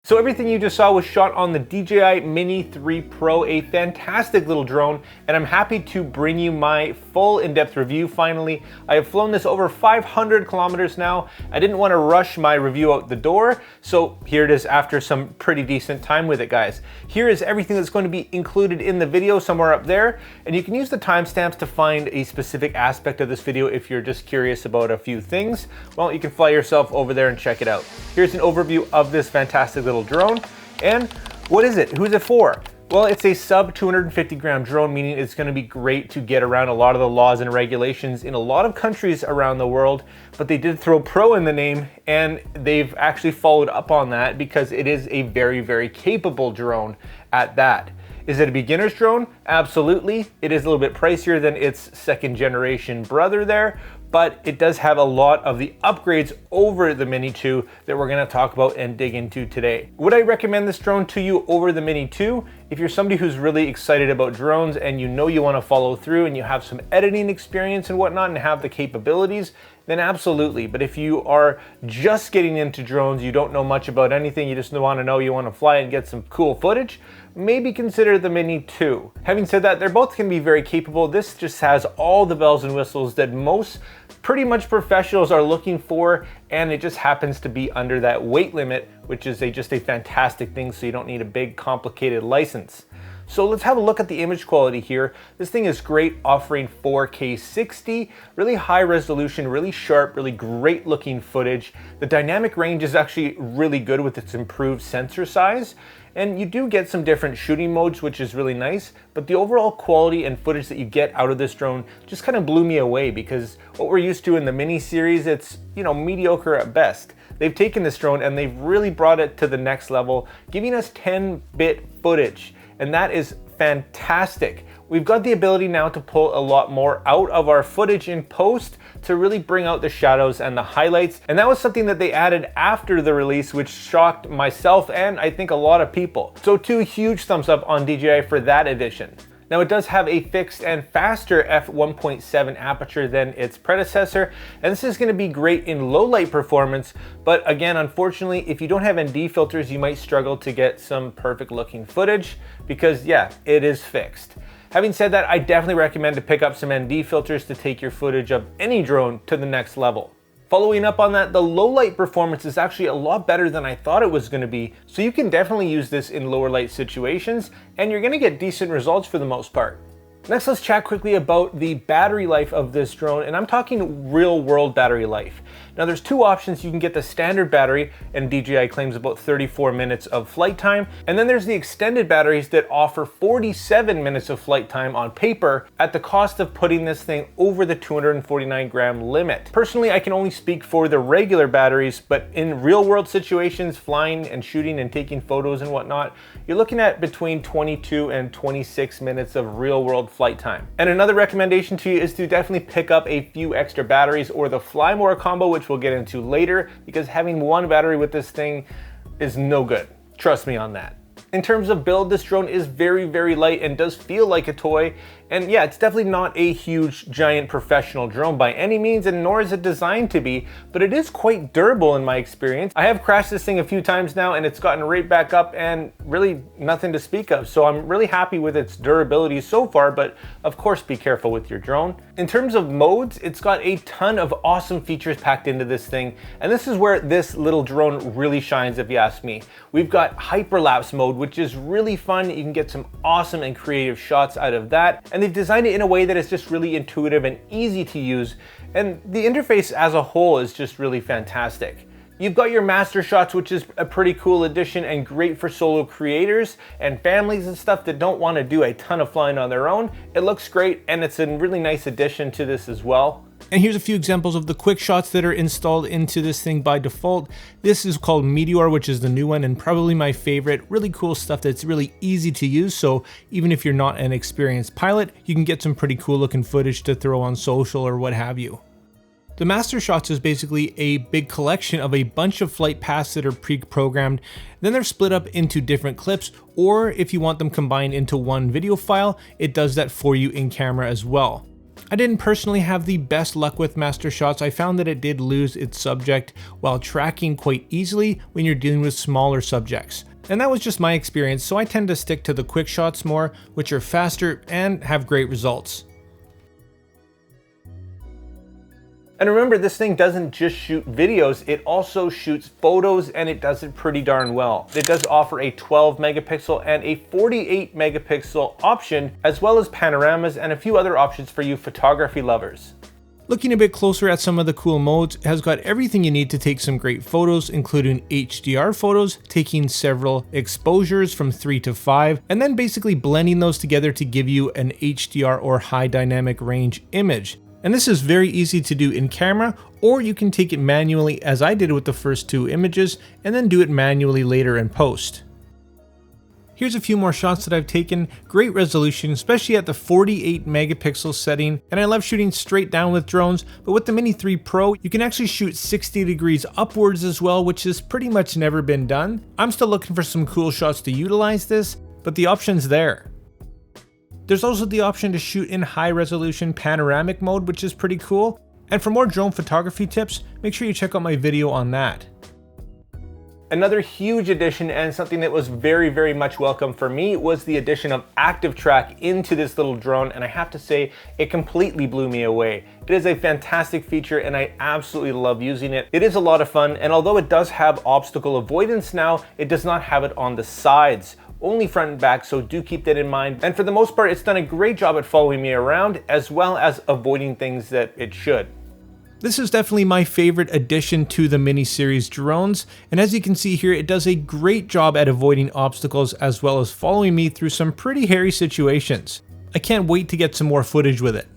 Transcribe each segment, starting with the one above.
So everything you just saw was shot on the DJI Mini 3 Pro, a fantastic little drone, and I'm happy to bring you my full in-depth review finally. I have flown this over 500 kilometers now. I didn't want to rush my review out the door, so here it is after some pretty decent time with it, guys. Here is everything that's going to be included in the video somewhere up there, and you can use the timestamps to find a specific aspect of this video if you're just curious about a few things. Well, you can fly yourself over there and check it out. Here's an overview of this fantastic little drone. And what is it? Who's it for? Well, it's a sub 250 gram drone, meaning it's going to be great to get around a lot of the laws and regulations in a lot of countries around the world, but they did throw pro in the name, and they've actually followed up on that because it is a very, very capable drone at that. Is it a beginner's drone? Absolutely. It is a little bit pricier than its second generation brother there, but it does have a lot of the upgrades over the Mini 2 that we're gonna talk about and dig into today. Would I recommend this drone to you over the Mini 2? If you're somebody who's really excited about drones and you know you wanna follow through and you have some editing experience and whatnot and have the capabilities, then absolutely. But if you are just getting into drones, you don't know much about anything, you just wanna know you wanna fly and get some cool footage, maybe consider the Mini 2. Having said that, they're both gonna be very capable. This just has all the bells and whistles that most pretty much professionals are looking for, and it just happens to be under that weight limit, which is just a fantastic thing, so you don't need a big complicated license. So let's have a look at the image quality here. This thing is great, offering 4K 60, really high resolution, really sharp, really great looking footage. The dynamic range is actually really good with its improved sensor size. And you do get some different shooting modes, which is really nice, but the overall quality and footage that you get out of this drone just kind of blew me away, because what we're used to in the Mini series, it's, mediocre at best. They've taken this drone and they've really brought it to the next level, giving us 10-bit footage, and that is fantastic. We've got the ability now to pull a lot more out of our footage in post to really bring out the shadows and the highlights. And that was something that they added after the release, which shocked myself and I think a lot of people. So 2 huge thumbs up on DJI for that addition. Now, it does have a fixed and faster f1.7 aperture than its predecessor, and this is going to be great in low light performance, but again, unfortunately, if you don't have ND filters, you might struggle to get some perfect looking footage because, yeah, it is fixed. Having said that, I definitely recommend to pick up some ND filters to take your footage of any drone to the next level. Following up on that, the low light performance is actually a lot better than I thought it was going to be, so you can definitely use this in lower light situations, and you're going to get decent results for the most part. Next, let's chat quickly about the battery life of this drone, and I'm talking real world battery life. Now, there's 2 options. You can get the standard battery, and DJI claims about 34 minutes of flight time, and then there's the extended batteries that offer 47 minutes of flight time on paper at the cost of putting this thing over the 249 gram limit. Personally, I can only speak for the regular batteries, but in real world situations, flying and shooting and taking photos and whatnot, you're looking at between 22 and 26 minutes of real world flight time. And another recommendation to you is to definitely pick up a few extra batteries or the Fly More combo, which we'll get into later, because having 1 battery with this thing is no good. Trust me on that. In terms of build, this drone is very, very light and does feel like a toy. And yeah, it's definitely not a huge, giant professional drone by any means, and nor is it designed to be, but it is quite durable in my experience. I have crashed this thing a few times now and it's gotten right back up and really nothing to speak of. So I'm really happy with its durability so far, but of course be careful with your drone. In terms of modes, it's got a ton of awesome features packed into this thing. And this is where this little drone really shines, if you ask me. We've got hyperlapse mode, which is really fun. You can get some awesome and creative shots out of that. And they've designed it in a way that is just really intuitive and easy to use. And the interface as a whole is just really fantastic. You've got your master shots, which is a pretty cool addition and great for solo creators and families and stuff that don't want to do a ton of flying on their own. It looks great, and it's a really nice addition to this as well. And here's a few examples of the quick shots that are installed into this thing by default. This is called Meteor, which is the new one and probably my favorite. Really cool stuff that's really easy to use, so even if you're not an experienced pilot, you can get some pretty cool looking footage to throw on social or what have you. The master shots is basically a big collection of a bunch of flight paths that are pre-programmed. Then they're split up into different clips, or if you want them combined into one video file, it does that for you in camera as well. I didn't personally have the best luck with master shots. I found that it did lose its subject while tracking quite easily when you're dealing with smaller subjects. And that was just my experience, so I tend to stick to the quick shots more, which are faster and have great results. And remember, this thing doesn't just shoot videos, it also shoots photos, and it does it pretty darn well. It does offer a 12 megapixel and a 48 megapixel option, as well as panoramas and a few other options for you photography lovers. Looking a bit closer at some of the cool modes, it has got everything you need to take some great photos, including HDR photos, taking several exposures from 3 to 5, and then basically blending those together to give you an HDR or high dynamic range image. And this is very easy to do in camera, or you can take it manually as I did with the first 2 images, and then do it manually later in post. Here's a few more shots that I've taken. Great resolution, especially at the 48 megapixel setting, and I love shooting straight down with drones, but with the Mini 3 Pro, you can actually shoot 60 degrees upwards as well, which has pretty much never been done. I'm still looking for some cool shots to utilize this, but the option's there. There's also the option to shoot in high resolution panoramic mode, which is pretty cool. And for more drone photography tips, make sure you check out my video on that. Another huge addition, and something that was very, very much welcome for me, was the addition of active track into this little drone, and I have to say, it completely blew me away. It is a fantastic feature and I absolutely love using it. It is a lot of fun, and although it does have obstacle avoidance now, it does not have it on the sides. Only front and back, so do keep that in mind. And for the most part, it's done a great job at following me around, as well as avoiding things that it should. This is definitely my favorite addition to the Mini series drones, and as you can see here, it does a great job at avoiding obstacles as well as following me through some pretty hairy situations. I can't wait to get some more footage with it.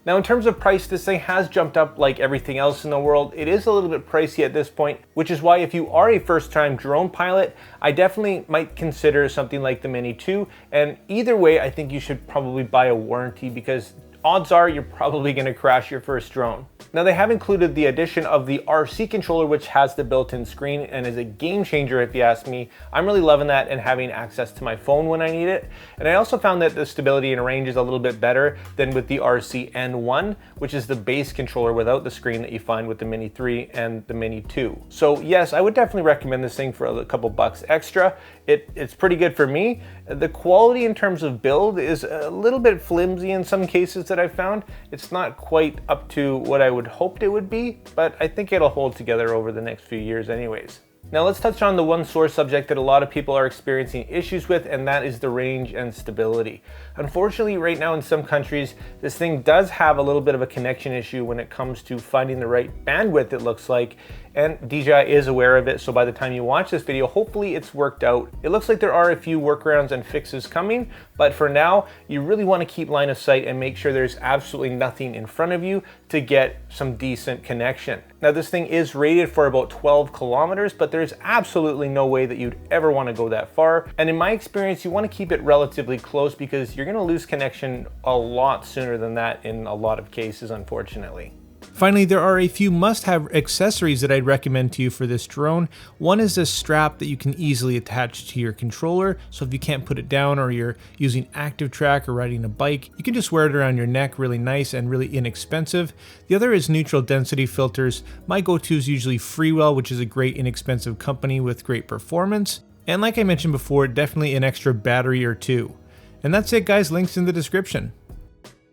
Now, in terms of price, this thing has jumped up like everything else in the world. It is a little bit pricey at this point, which is why if you are a first-time drone pilot, I definitely might consider something like the Mini 2. And either way, I think you should probably buy a warranty, because odds are you're probably going to crash your first drone. Now, they have included the addition of the RC controller, which has the built-in screen and is a game changer if you ask me. I'm really loving that and having access to my phone when I need it. And I also found that the stability and range is a little bit better than with the RC N1, which is the base controller without the screen that you find with the Mini 3 and the Mini 2. So yes, I would definitely recommend this thing for a couple bucks extra. It's pretty good for me. The quality in terms of build is a little bit flimsy in some cases that I've found. It's not quite up to what I would hoped it would be, but I think it'll hold together over the next few years anyways. Now let's touch on the one sore subject that a lot of people are experiencing issues with, and that is the range and stability. Unfortunately, right now in some countries, this thing does have a little bit of a connection issue when it comes to finding the right bandwidth, it looks like, and DJI is aware of it, so by the time you watch this video, hopefully it's worked out. It looks like there are a few workarounds and fixes coming, but for now, you really want to keep line of sight and make sure there's absolutely nothing in front of you to get some decent connection. Now, this thing is rated for about 12 kilometers, but there's absolutely no way that you'd ever want to go that far. And in my experience, you want to keep it relatively close, because you're going to lose connection a lot sooner than that in a lot of cases, unfortunately. Finally, there are a few must-have accessories that I'd recommend to you for this drone. One is this strap that you can easily attach to your controller, so if you can't put it down or you're using active track or riding a bike, you can just wear it around your neck, really nice and really inexpensive. The other is neutral density filters. My go-to is usually Freewell, which is a great inexpensive company with great performance. And like I mentioned before, definitely an extra battery or two. And that's it, guys. Links in the description.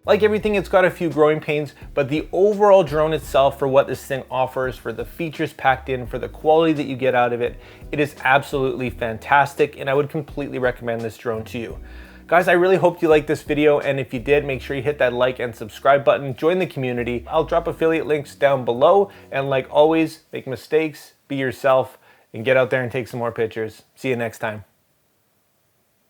Like everything, it's got a few growing pains, but the overall drone itself, for what this thing offers, for the features packed in, for the quality that you get out of it, it is absolutely fantastic, and I would completely recommend this drone to you. Guys, I really hope you liked this video, and if you did, make sure you hit that like and subscribe button, join the community. I'll drop affiliate links down below, and like always, make mistakes, be yourself, and get out there and take some more pictures. See you next time.